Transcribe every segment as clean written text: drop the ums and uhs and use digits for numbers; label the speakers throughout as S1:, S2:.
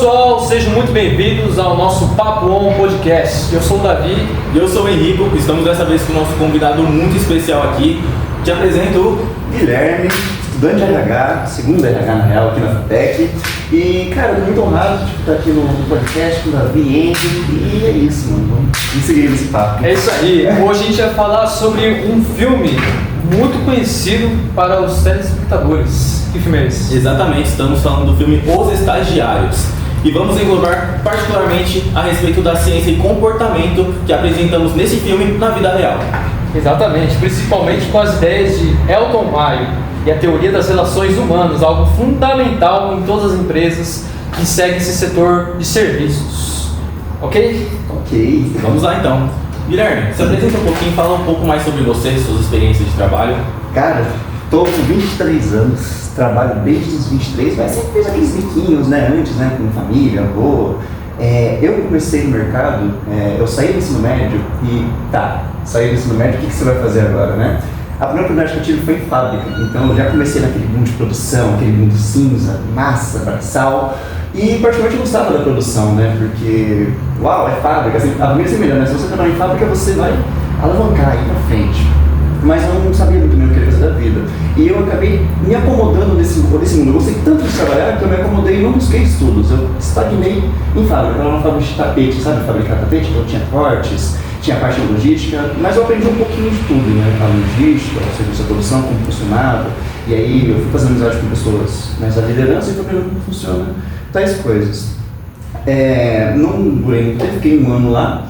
S1: pessoal, sejam muito bem-vindos ao nosso Papo On Podcast. Eu sou o Davi.
S2: E eu sou o Henrico. Estamos dessa vez com o nosso convidado muito especial aqui. Te apresento o
S3: Guilherme, estudante de RH, segundo RH na real aqui na FATEC. E, cara, tô muito honrado de estar aqui no podcast com o Davi Henrique. E é isso, mano. Vamos seguir esse papo.
S1: É isso aí. Hoje a gente vai falar sobre um filme muito conhecido para os telespectadores. Que filme é esse?
S2: Exatamente, estamos falando do filme Os Estagiários. E vamos englobar particularmente a respeito da ciência e comportamento que apresentamos nesse filme na vida real.
S1: Exatamente, principalmente com as ideias de Elton Maio e a teoria das relações humanas, algo fundamental em todas as empresas que seguem esse setor de serviços. Ok?
S3: Ok.
S2: Vamos lá então. Guilherme, se apresenta um pouquinho, fala um pouco mais sobre você, suas experiências de trabalho.
S3: Cara, tô com 23 anos, trabalho desde os 23, mas sempre fiz aqueles biquinhos, né, antes, né, com família, avô. Eu comecei no mercado, eu saí do ensino médio e, saí do ensino médio, o que você vai fazer agora, né? A primeira oportunidade que eu tive foi em fábrica, então eu já comecei naquele mundo de produção, aquele mundo cinza, massa, braçal, e particularmente eu gostava da produção, né, porque, uau, é fábrica, assim, a primeira melhor, né, se você trabalhar em fábrica você vai alavancar, ir pra frente. Mas eu não sabia muito bem o que eu queria fazer da vida. E eu acabei me acomodando nesse mundo. Eu gostei tanto de trabalhar que eu me acomodei e não busquei estudos. Eu estagnei em fábrica. Eu era uma fábrica de tapete, sabe? Fabricar tapete, então tinha cortes, tinha a parte de logística, mas eu aprendi um pouquinho de tudo, né? A logística, o serviço de produção, como funcionava. E aí eu fui fazendo amizade com pessoas nessa liderança e fui aprendendo como funciona tais coisas. Não durei muito tempo, fiquei um ano lá.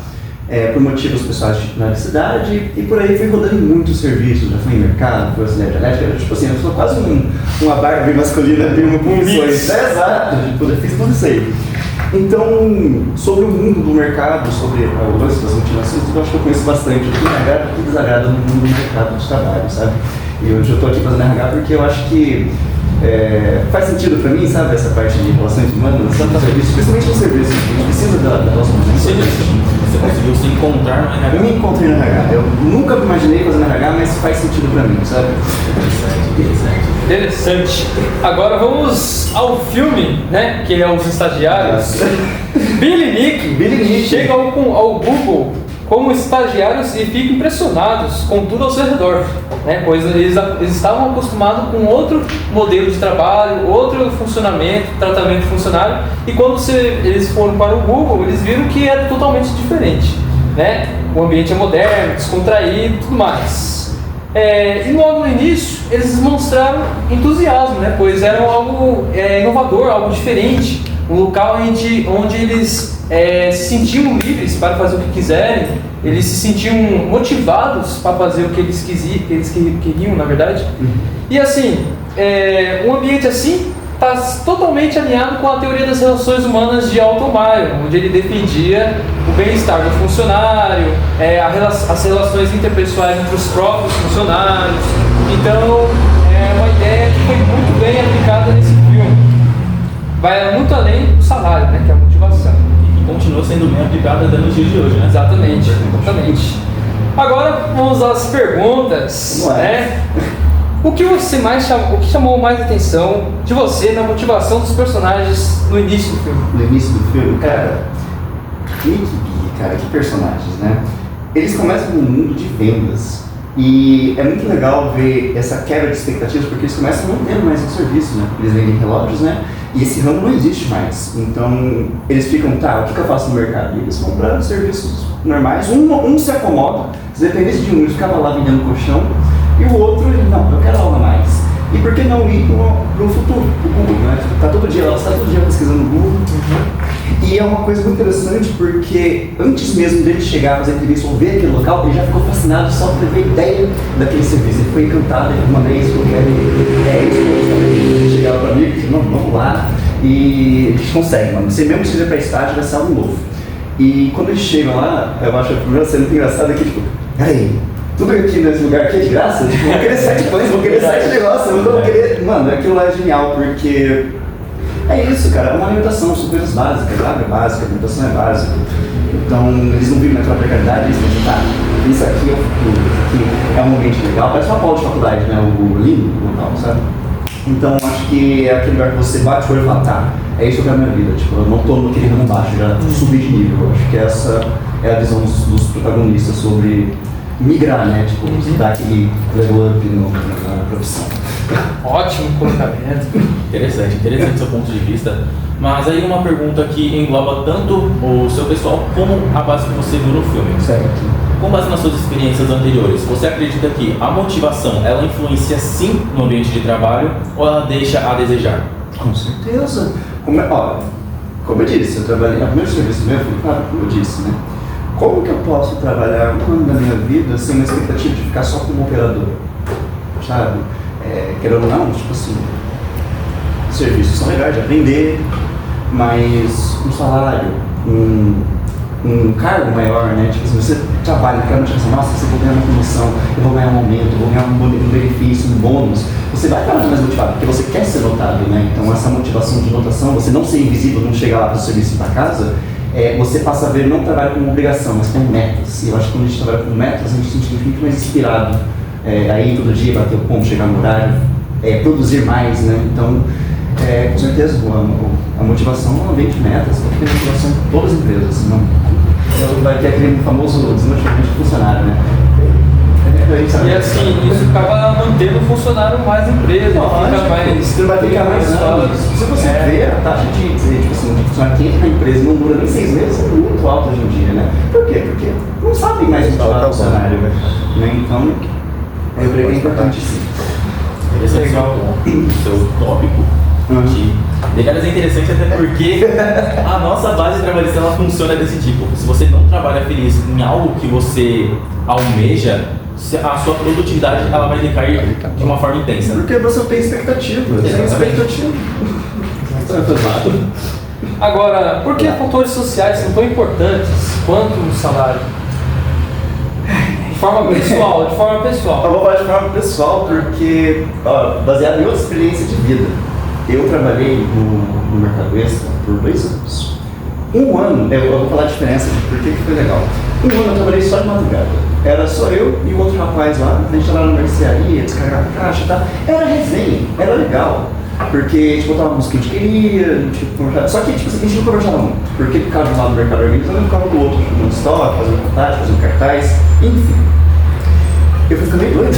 S3: Por motivos pessoais na cidade, e por aí fui rodando em muitos serviços, já fui em mercado, fui auxiliar de elétrica, tipo assim, eu sou quase uma Barbie masculina, tenho uma funções. Exato, eu fiz tudo isso aí. Então, sobre o mundo do mercado, sobre o lance das multinações, eu acho que eu conheço bastante o que me agrada e o que desagrada no mundo do mercado de trabalho, sabe? E hoje eu estou aqui fazendo RH porque eu acho que faz sentido para mim, sabe, essa parte de relações humanas, principalmente no serviço, a gente precisa da relação humana.
S2: Você conseguiu se encontrar no RH?
S3: Eu me encontrei no RH, eu nunca me imaginei fazer no RH, mas faz sentido pra mim, sabe?
S1: Interessante. Agora vamos ao filme, né, que é Os Estagiários. Billy e Nick chegam ao Google como estagiários e ficam impressionados com tudo ao seu redor, né? Pois eles estavam acostumados com outro modelo de trabalho, outro funcionamento, tratamento de funcionário, e quando eles foram para o Google, eles viram que era totalmente diferente, né? O ambiente é moderno, descontraído e tudo mais. E logo no início, eles demonstraram entusiasmo, né? Pois era algo inovador, algo diferente, um local onde eles se sentiam livres para fazer o que quiserem, eles se sentiam motivados para fazer o que eles queriam, na verdade. E assim, um ambiente assim está totalmente alinhado com a teoria das relações humanas de Elton Maio, onde ele defendia o bem-estar do funcionário, as relações interpessoais entre os próprios funcionários. Então, é uma ideia que foi muito bem aplicada nesse filme. Vai muito além do salário, né, que é a motivação.
S2: E continua sendo bem aplicada até nos dias de hoje, né?
S1: Exatamente. Agora vamos às perguntas, né? O que chamou mais atenção de você na motivação dos personagens no início do filme?
S3: No início do filme, cara, que personagens, né? Eles começam num mundo de vendas. E é muito legal ver essa quebra de expectativas, porque eles começam não tendo mais um serviço, né? Eles vendem relógios, né? E esse ramo não existe mais. Então, eles ficam, o que eu faço no mercado? E eles vão para serviços normais. Um se acomoda, se dependesse de ele ficava lá vendendo colchão, e o outro, não, eu quero algo a mais. E por que não ir para o futuro, para o Google, né? Ela está todo dia pesquisando no Google. E é uma coisa muito interessante porque antes mesmo dele chegar a fazer entrevista ou ver aquele local, ele já ficou fascinado só por ter a ideia daquele serviço. Ele foi encantado, ele uma vez, eu quero ele chegava para mim e disse, não, vamos lá. E a gente consegue, mano. Você mesmo que seja para estágio, vai ser algo novo. E quando eles chegam lá, eu acho a primeira cena muito engraçada que, tipo, peraí, tudo aqui nesse lugar aqui é de graça? Tipo, vou querer 7 coisas, vou querer 7 negócios, eu vou querer... Mano, aquilo lá é genial, porque é isso, cara, é uma alimentação, são coisas básicas, água é básica, a alimentação é básica. Então, eles não vivem naquela precariedade, eles pensam, isso aqui é o futuro, isso aqui é um ambiente legal, parece uma aula de faculdade, né, o lindo local, sabe? Então, acho que é aquele lugar que você bate o olho e fala, é isso que eu quero na minha vida, tipo, eu não tô naquele ramo baixo, já subi de nível. Eu acho que essa é a visão dos protagonistas sobre migrar, né, tipo, dar aquele level up na profissão.
S1: Ótimo colocamento.
S2: Interessante seu ponto de vista. Mas aí uma pergunta que engloba tanto o seu pessoal como a base que você viu no filme.
S3: Certo.
S2: Com base nas suas experiências anteriores, você acredita que a motivação, ela influencia sim no ambiente de trabalho ou ela deixa a desejar?
S3: Com certeza. Como eu disse, eu trabalhei, o primeiro serviço meu foi, claro, como eu disse, né? Como que eu posso trabalhar um ano da minha vida sem uma expectativa de ficar só como operador? Sabe? Querendo ou não, tipo assim, serviços são legais de aprender, mas um salário, um cargo maior, né? Tipo, se você trabalha, quer motivação, nossa, se eu vou ganhar uma promoção, eu vou ganhar um aumento, eu vou ganhar um benefício, um bônus, você vai estar mais motivado, porque você quer ser notado, né? Então essa motivação de notação, você não ser invisível, não chegar lá para o serviço e para casa, você passa a ver não trabalho como obrigação, mas como metas. E eu acho que quando a gente trabalha com metas, a gente se sente muito mais inspirado. Aí todo dia bater o ponto, chegar no horário, produzir mais, né? Então, com certeza, a motivação não vem de metas, porque a motivação em todas as empresas, senão vai ter aquele famoso desmotivamento de funcionário, né?
S1: E assim, isso acaba mantendo o funcionário mais na empresa, fica mais...
S3: Você não vai ficar mais anos. Se você vê a taxa de funcionário que entra na empresa e não dura nem 6 meses, é muito alta hoje em dia, né? Por quê? Porque não sabem mais motivar o funcionário, né? Então, eu creio que é importante sim.
S2: Esse é o seu tópico. Detalhes é interessante até porque a nossa base trabalhista ela funciona desse tipo. Se você não trabalha feliz em algo que você almeja, a sua produtividade ela vai decair de uma forma intensa.
S3: Porque você tem expectativa. Tem expectativa.
S1: Agora, por que fatores sociais são tão importantes quanto o salário? De forma pessoal.
S3: Eu vou falar de forma pessoal porque, baseado em outra experiência de vida. Eu trabalhei no Mercado Extra por 2 anos. Um ano, eu vou falar a diferença de por que foi legal. Um ano eu trabalhei só de madrugada. Era só eu e o outro rapaz lá, a gente ia lá na mercearia, descarregava caixa e tal. Era resenha, era legal. Porque, tipo, botava a música que a gente queria, tipo, só que, tipo, a gente não conversava muito. Porque ficava de um lado do mercado organizando, eu ficava do outro, fazendo estoque, fazendo contagem, fazendo cartaz, enfim. Eu fui ficando meio doido,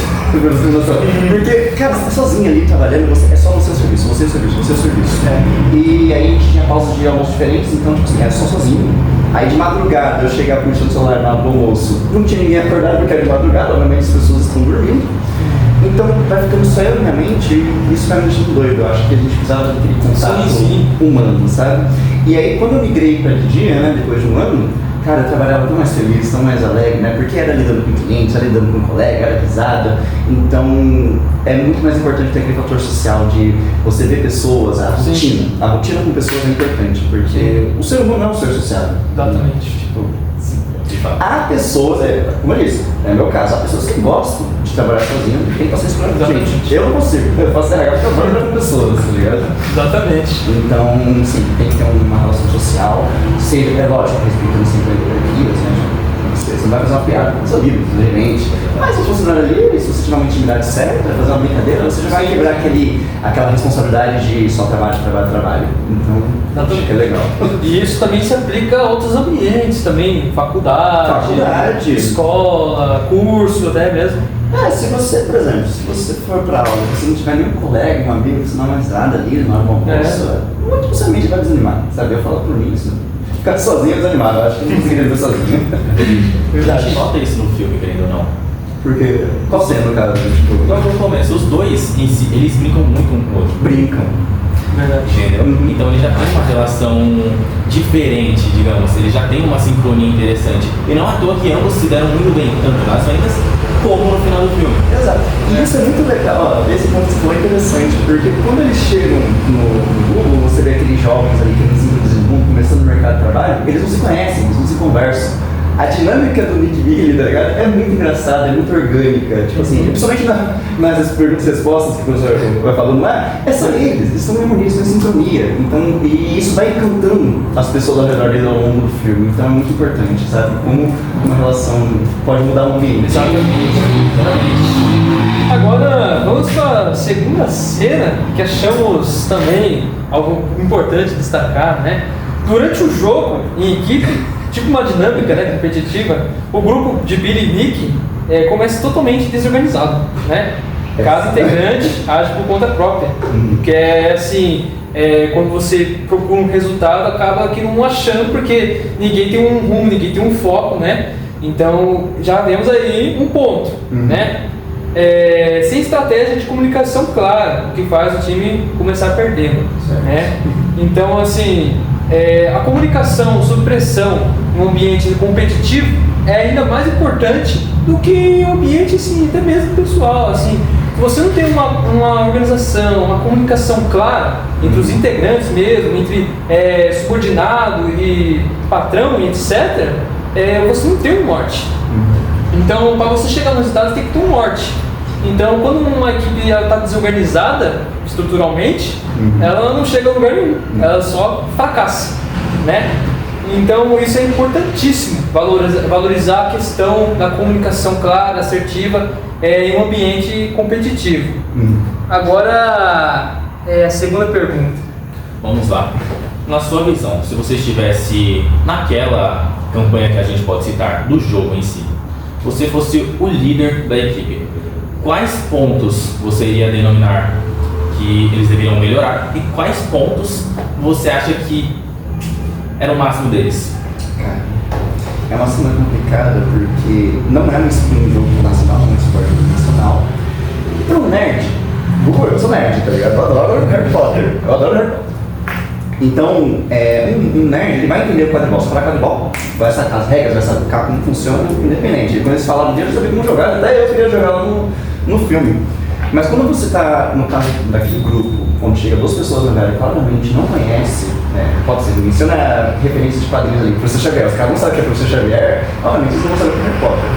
S3: porque, cara, você tá sozinho ali trabalhando, é só você o serviço, você o serviço. E aí a gente tinha pausas de almoço diferentes, então, tipo assim, era só sozinho. Aí de madrugada eu chegava com o meu celular na hora do almoço, não tinha ninguém acordado porque era de madrugada, obviamente as pessoas estão dormindo. Então vai ficando só eu na minha mente e isso vai me deixando doido. Eu acho que a gente precisava daquele contato humano, sabe? E aí quando eu migrei para de dia, né, depois de um ano, cara, eu trabalhava tão mais feliz, tão mais alegre, né? Porque era lidando com clientes, era lidando com um colega, era risada. Então, é muito mais importante ter aquele fator social de você ver pessoas, a rotina. A rotina com pessoas é importante, porque o ser humano é um ser sociável.
S1: Exatamente.
S3: Tipo, há pessoas, como eu disse, é meu caso, há pessoas que gostam de trabalhar sozinho e tem paciência com gente. Eu não consigo, eu faço RH porque eu trabalho com pessoas, tá ligado?
S1: Exatamente.
S3: Então, sim, tem que ter uma relação social, é lógico, respeitando sempre a hierarquias, né? Você não vai fazer uma piada com os amigos, com o gerente, mas se o funcionário ali, se você tiver uma intimidade certa, vai fazer uma brincadeira, você já vai quebrar aquela responsabilidade de só trabalho. Então, acho que é legal.
S1: E isso também se aplica a outros ambientes também, faculdade, escola, curso, até mesmo.
S3: Se você, por exemplo, se você for pra aula e você não tiver nenhum colega, um amigo, você não dá mais nada ali na hora do almoço, muito possivelmente vai desanimar, sabe? Eu falo por mim, isso. Ficar sozinho é desanimado, eu acho que não conseguiria viver sozinho.
S2: Verdade. A gente nota isso no filme, querendo ou não.
S3: Porque, qual cena no caso? Tipo,
S2: logo no começo, os dois em si, eles brincam muito um com o outro.
S3: Brincam.
S2: Verdade. Então ele já tem uma relação diferente, digamos, ele já tem uma sincronia interessante. E não à toa que ambos se deram muito bem, tanto nas vendas como no final do filme.
S3: Exato. E isso é muito legal, esse ponto foi interessante, porque quando eles chegam no Google, você vê aqueles jovens ali que eles estão começando no mercado de trabalho, eles não se conhecem, eles não se conversam. A dinâmica do Nick Billy, tá ligado? É muito engraçada, é muito orgânica. Tipo assim, principalmente nas perguntas e respostas que o professor vai falando lá, é só eles estão em harmonia, estão em sintonia. Então, e isso vai encantando as pessoas ao redor deles ao longo do filme. Então é muito importante, sabe? Como uma relação pode mudar um ambiente.
S1: Exatamente. Agora vamos para a segunda cena que achamos também algo importante destacar, né? Durante o jogo em equipe, tipo uma dinâmica, né, competitiva, o grupo de Billy e Nick começa totalmente desorganizado, né? Cada integrante age por conta própria, que é assim, quando você procura um resultado, acaba que não achando, porque ninguém tem um rumo, ninguém tem um foco, né? Então já vemos aí um ponto, né? Sem estratégia de comunicação clara, o que faz o time começar perdendo, né? Então assim, a comunicação sob pressão em um ambiente competitivo é ainda mais importante do que o ambiente assim, até mesmo pessoal, assim. Se você não tem uma organização, uma comunicação clara entre os integrantes mesmo, entre subordinado e patrão e etc., você não tem um norte. Então, para você chegar no resultado, você tem que ter um norte. Então, quando uma equipe está desorganizada estruturalmente, ela não chega a lugar nenhum, ela só fracassa, né? Então, isso é importantíssimo, valorizar a questão da comunicação clara, assertiva, em um ambiente competitivo. Agora, a segunda pergunta.
S2: Vamos lá. Na sua visão, se você estivesse naquela campanha que a gente pode citar, do jogo em si, você fosse o líder da equipe, quais pontos você iria denominar que eles deveriam melhorar e quais pontos você acha que era o máximo deles?
S3: Cara, é uma cena complicada porque não é um jogo nacional, não é um esporte nacional. Então, nerd, eu sou nerd, tá ligado? Eu adoro Harry Potter, Então, um nerd, ele vai entender o quadribol. Se falar quadribol, vai sacar as regras, vai sacar como funciona, independente. Quando eles falaram disso, eu sabia como jogar, até eu queria jogar lá no filme. Mas quando você está, no caso daquele grupo, quando chega duas pessoas na área claramente não conhece, pode ser, menciona referência de quadrinhos ali, Professor Xavier, os caras não sabem o que é Professor Xavier, obviamente eles não sabem o que é Harry Potter.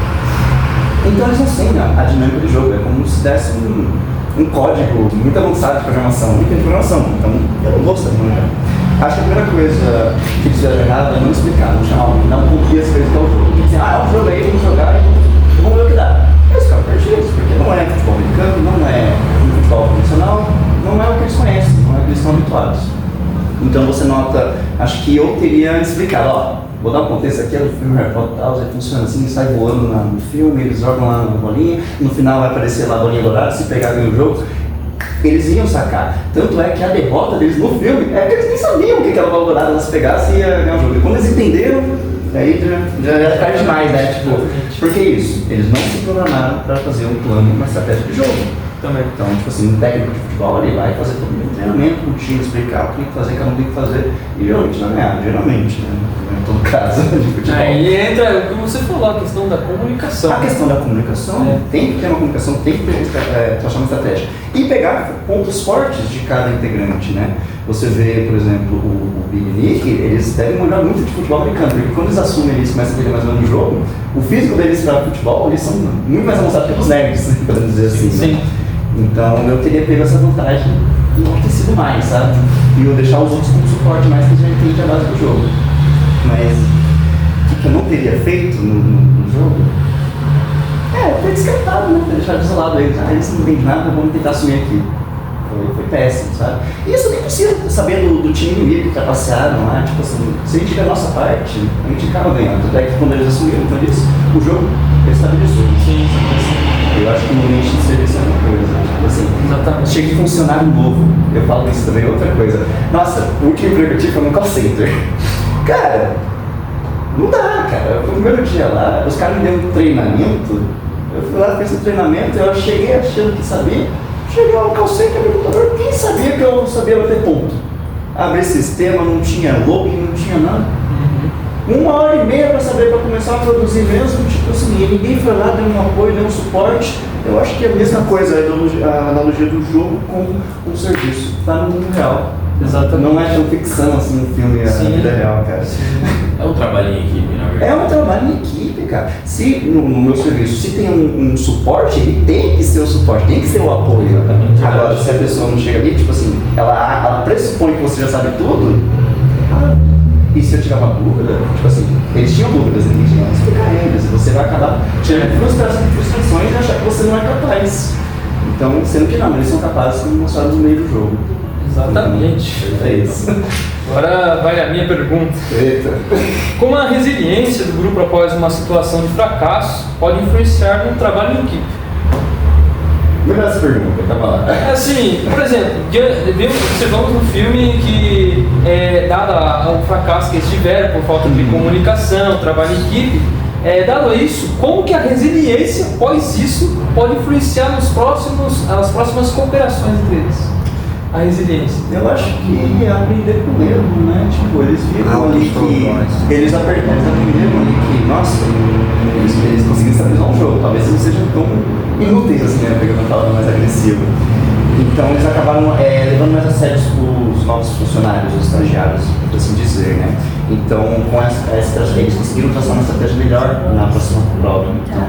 S3: Então eles não ensinam a dinâmica do jogo, é como se desse um código muito avançado de programação, muita programação, então eu não gosto da maneira. Acho que a primeira coisa que eles fizeram errado é não explicar, não cumprir as coisas que é o jogo. Dizer, é um jogo aí, vamos jogar e vamos ver o que dá. Eles ficaram perdidos, porque não é futebol americano, não é futebol profissional, não é o que eles conhecem, não é o que eles estão habituados. Então você nota, acho que eu teria explicado, vou dar um contexto aqui, do filme Harry Potter tal, funciona assim, sai voando no filme, eles jogam lá na bolinha, no final vai aparecer lá a bolinha dourada, se pegar no jogo, eles iam sacar. Tanto é que a derrota deles no filme é que eles nem sabiam que aquela bola dourada elas pegassem e ia ganhar o jogo. E quando eles entenderam, aí já cai demais, né? Tipo, porque isso, eles não se programaram para fazer um plano, uma estratégia de jogo.
S1: Também.
S3: Então, tipo assim, um técnico de futebol ele vai fazer todo um treinamento com o time, explicar o que tem que fazer, cada um tem que fazer, e geralmente não ganhar, geralmente, né? Em todo caso de futebol.
S1: Aí entra o que você falou, a questão da comunicação.
S3: A questão da comunicação, tem que ter uma comunicação, tem que ter uma estratégia. E pegar pontos fortes de cada integrante, né? Você vê, por exemplo, o Big Nick, eles devem manjar muito de futebol americano, porque quando eles assumem, eles começam a entender mais ou menos o jogo, o físico deles para futebol, eles são muito mais avançados que os nerds, podemos dizer assim.
S1: Sim.
S3: Né? Então eu teria pego essa vantagem e enaltecido mais, sabe? E eu deixar os outros como suporte mais, que já entende a base do jogo. Mas o que eu não teria feito no jogo foi descartado, né? Deixar desolado eles. Eles não entendem nada, vamos tentar assumir aqui. Foi péssimo, sabe? E isso nem precisa saber do time inimigo que trapacearam lá, tipo assim, se a gente tiver a nossa parte, a gente acaba ganhando. Até que quando eles assumiram, então o jogo estabilizou.
S1: Sim.
S3: Eu acho que no ambiente de serviço é uma coisa, tipo assim,
S1: exatamente.
S3: Chega de funcionário novo. Eu falo isso também, outra coisa. Nossa, o último emprego que eu tive foi no call center. Cara, não dá, cara. Foi o primeiro dia lá, os caras me deram um treinamento, eu fui lá, fiz o treinamento, eu cheguei achando que sabia. Cheguei lá no call center, meu computador, quem sabia que eu sabia bater ponto? Abri sistema, não tinha login, não tinha nada. 1h30 para saber, para começar a produzir mesmo, tipo assim, ninguém foi lá, deu um apoio, deu um suporte. Eu acho que é a mesma coisa, a analogia do jogo com o serviço, tá no mundo real. Exato, não é tão ficção assim um filme na vida real, cara.
S2: É um trabalho em equipe, na verdade.
S3: É um trabalho em equipe, cara. Se no meu serviço, se tem um suporte, ele tem que ser o suporte, tem que ser o apoio. Exatamente. Agora, se a pessoa não chega ali, tipo assim, ela pressupõe que você já sabe tudo, e se eu tiver uma dúvida, tipo assim, eles tinham dúvidas, ninguém tinha que explicar eles, você vai acabar tirando frustrações e achar que você não é capaz. Então, sendo que não, eles são capazes de mostrar no meio do jogo.
S1: Exatamente.
S3: É isso.
S1: Agora vai a minha pergunta.
S3: Eita.
S1: Como a resiliência do grupo após uma situação de fracasso pode influenciar no trabalho em equipe?
S3: Melhor essa pergunta, tá lá.
S1: Assim, por exemplo, observamos no filme que, dado o fracasso que eles tiveram por falta de comunicação, trabalho em equipe, dado isso, como que a resiliência, após isso, pode influenciar nas próximas cooperações entre eles? A resiliência.
S3: Eu acho que é aprender com o erro, né? Tipo, eles viram ali que eles aprenderam ali que, nossa, eles conseguiram estabilizar um jogo. Talvez eles não sejam tão inúteis assim, né? Pegando uma palavra mais agressiva. Então eles acabaram levando mais a sério os novos funcionários, os estagiários, por assim dizer, né? Então, com essa estratégia, eles conseguiram traçar uma estratégia melhor na próxima prova. Então,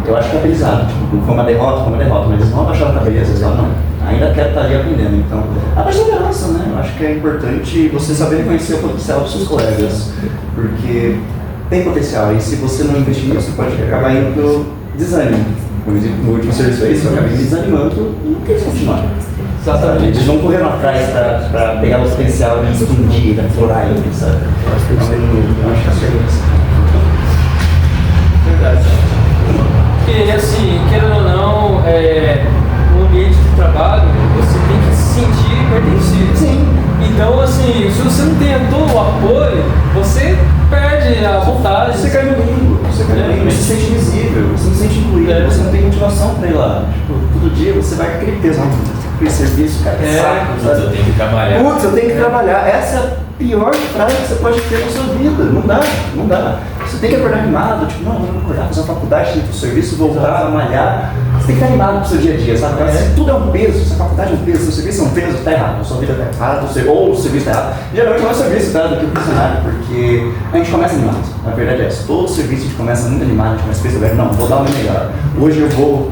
S3: eu acho que é aprendizado. Tipo, foi uma derrota, mas eles não abaixaram a cabeça, eles não. Ainda quero estar ali aprendendo. Então, a perseverança, né? Eu acho que é importante você saber reconhecer o potencial dos seus colegas, porque tem potencial. E se você não investir nisso, pode acabar indo pelo desânimo. No último serviço é isso, eu acabei me desanimando e não quis continuar.
S1: Exatamente.
S3: Eles vão correndo atrás para pegar o potencial e expandir, explorar ele, sabe? Então, eu acho que é isso.
S1: Verdade. Porque, assim, querendo ou não, no ambiente de trabalho, você tem que se sentir pertencido.
S3: Sim.
S1: Então, assim, se você não tem todo o apoio, você perde a vontade.
S3: Você cai no limbo, você se sente invisível, você não se sente incluído, você não tem motivação para ir lá. Tipo, todo dia você vai com aquele peso, aquele serviço, cara, saco, sabe?
S2: Eu tenho que trabalhar.
S3: Putz, eu tenho que trabalhar. Essa é a pior frase que você pode ter na sua vida. Não dá. Você tem que acordar animado, tipo, não, vou acordar, fazer uma faculdade, ir pro serviço, voltar a malhar. Você tem que estar animado pro seu dia a dia, sabe? Se tudo é um peso, se a faculdade é um peso, se o serviço é um peso, tá errado, a sua vida tá errada, ou o serviço tá errado. Geralmente não é o serviço, tá? Do que o funcionário, porque a gente começa animado. Na verdade é essa. Todo serviço a gente começa muito animado, a gente começa a perceber, não, vou dar o meu melhor. Hoje eu vou